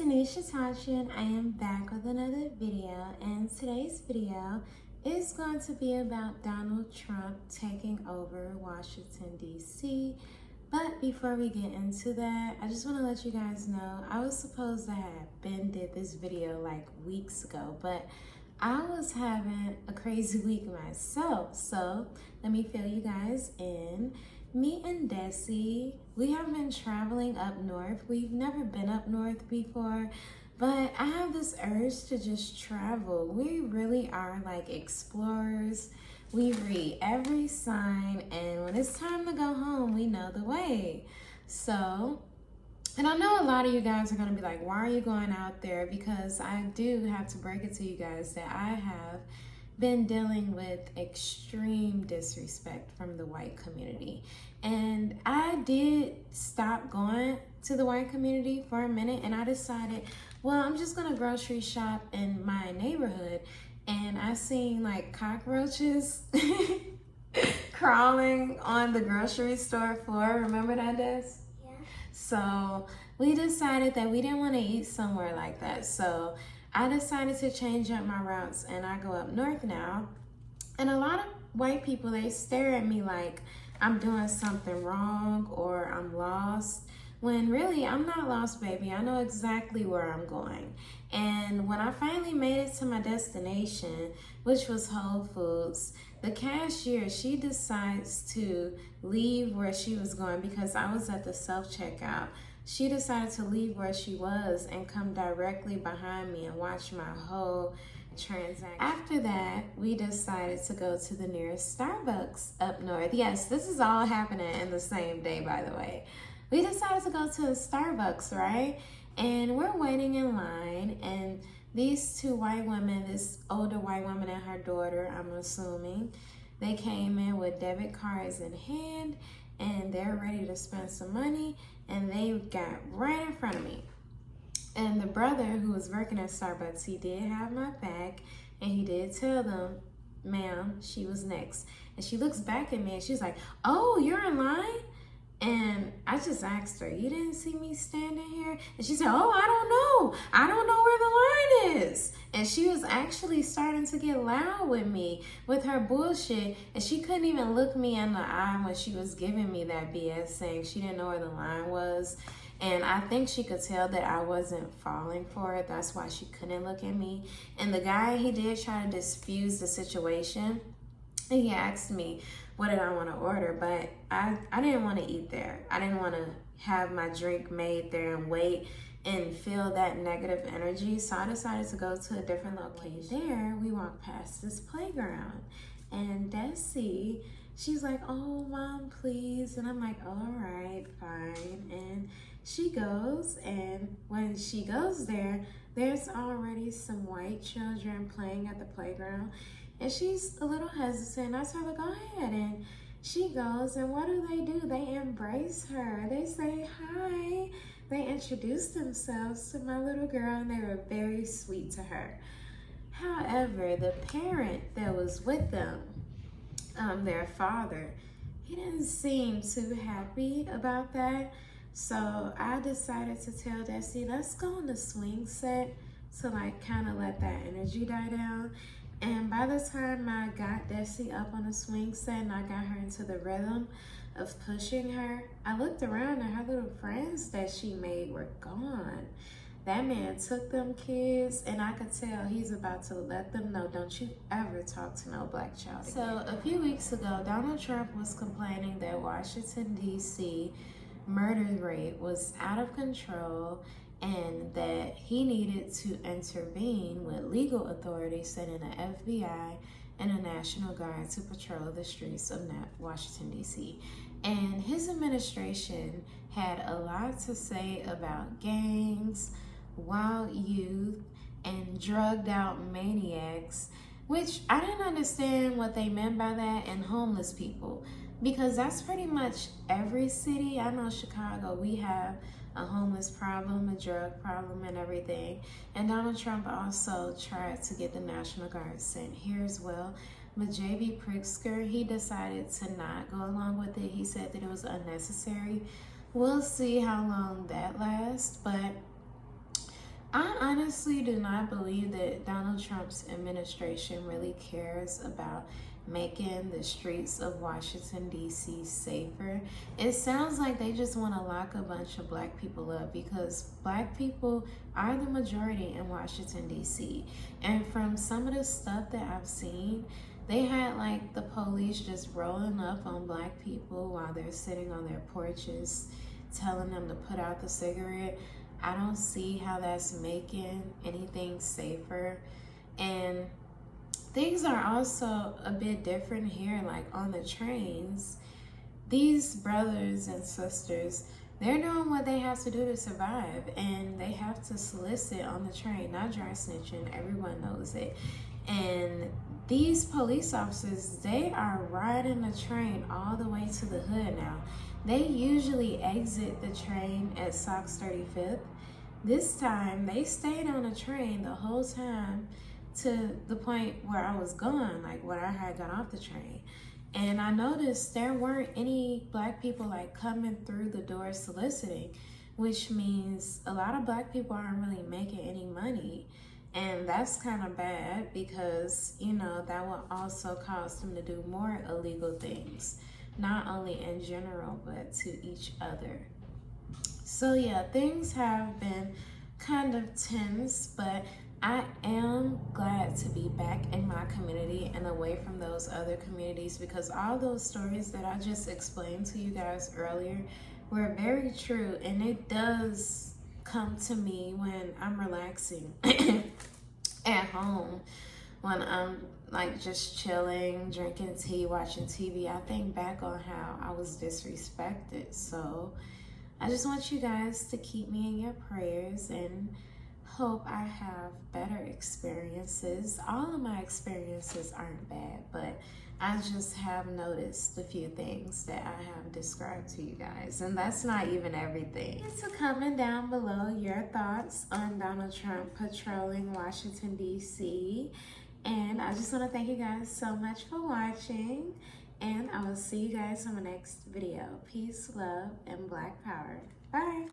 Kanisha Tachi, and I am back with another video, and today's video is going to be about Donald Trump taking over Washington, D.C. But before we get into that, I just want to let you guys know I was supposed to have did this video like weeks ago, but I was having a crazy week myself, so let me fill you guys in. Me and Desi, we have been traveling up north. We've never been up north before, but I have this urge to just travel. We really are like explorers. We read every sign, and when it's time to go home, we know the way. So, and I know a lot of you guys are going to be like, why are you going out there? Because I do have to break it to you guys that I have been dealing with extreme disrespect from the white community. And I did stop going to the white community for a minute, and I decided, well, I'm just gonna grocery shop in my neighborhood. And I seen like cockroaches crawling on the grocery store floor. Remember that, Des? Yeah. So we decided that we didn't want to eat somewhere like that. So I decided to change up my routes, and I go up north now. And a lot of white people, they stare at me like I'm doing something wrong or I'm lost, when really I'm not lost, baby. I know exactly where I'm going. And when I finally made it to my destination, which was Whole Foods, the cashier, she decides to leave where she was going because I was at the self-checkout. She decided to leave where she was and come directly behind me and watch my whole transaction. After that, we decided to go to the nearest Starbucks up north. Yes, this is all happening in the same day, by the way. We decided to go to a Starbucks, right? And we're waiting in line, and these two white women, this older white woman and her daughter, I'm assuming, they came in with debit cards in hand, and they're ready to spend some money, and they got right in front of me. And the brother who was working at Starbucks, he did have my back, and he did tell them, ma'am, she was next. And she looks back at me, and she's like, oh, you're in line? And I just asked her, you didn't see me standing here? And she said, oh, I don't know where the line is. And she was actually starting to get loud with me with her bullshit. And she couldn't even look me in the eye when she was giving me that BS, saying she didn't know where the line was. And I think she could tell that I wasn't falling for it. That's why she couldn't look at me. And the guy, he did try to diffuse the situation. And he asked me, what did I want to order? But I didn't want to eat there. I didn't want to have my drink made there and wait and feel that negative energy. So I decided to go to a different location. There, we walked past this playground. And Desi, she's like, oh, Mom, please. And I'm like, all right, fine. And she goes, and when she goes there, there's already some white children playing at the playground. And she's a little hesitant. I tell her, go ahead. And she goes, and what do? They embrace her. They say hi. They introduce themselves to my little girl, and they were very sweet to her. However, the parent that was with them, their father, he didn't seem too happy about that. So I decided to tell Desi, let's go on the swing set to like kind of let that energy die down. And by the time I got Desi up on the swing set and I got her into the rhythm of pushing her, I looked around and her little friends that she made were gone. That man took them kids, and I could tell he's about to let them know, don't you ever talk to no black child again. So a few weeks ago, Donald Trump was complaining that Washington, D.C. murder rate was out of control, and that he needed to intervene with legal authorities, sending an FBI and a National Guard to patrol the streets of Washington, D.C. And his administration had a lot to say about gangs, wild youth, and drugged out maniacs, which I didn't understand what they meant by that, and homeless people, because that's pretty much every city. I know Chicago, we have a homeless problem, a drug problem, and everything. And Donald Trump also tried to get the National Guard sent here as well. But J.B. Pritzker, he decided to not go along with it. He said that it was unnecessary. We'll see how long that lasts. But honestly do not believe that Donald Trump's administration really cares about making the streets of Washington, D.C. safer. It sounds like they just want to lock a bunch of black people up because black people are the majority in Washington, D.C. And from some of the stuff that I've seen, they had like the police just rolling up on black people while they're sitting on their porches, telling them to put out the cigarette. I don't see how that's making anything safer. And things are also a bit different here, like on the trains. These brothers and sisters, they're doing what they have to do to survive, and they have to solicit on the train, not dry snitching, everyone knows it. And these police officers, they are riding the train all the way to the hood now. They usually exit the train at Sox 35th. This time, they stayed on the train the whole time to the point where I was going, like when I had got off the train. And I noticed there weren't any black people like coming through the door soliciting, which means a lot of black people aren't really making any money. And that's kind of bad because, you know, that will also cause them to do more illegal things, not only in general, but to each other. So yeah, things have been kind of tense, but I am glad to be back in my community and away from those other communities, because all those stories that I just explained to you guys earlier were very true, and it does come to me when I'm relaxing at home, when I'm like just chilling, drinking tea, watching TV. I think back on how I was disrespected. So I just want you guys to keep me in your prayers and hope I have better experiences. All of my experiences aren't bad, but I just have noticed a few things that I have described to you guys, and that's not even everything. So comment down below your thoughts on Donald Trump patrolling Washington, D.C. And I just want to thank you guys so much for watching, and I will see you guys on the next video. Peace, love, and Black Power. Bye.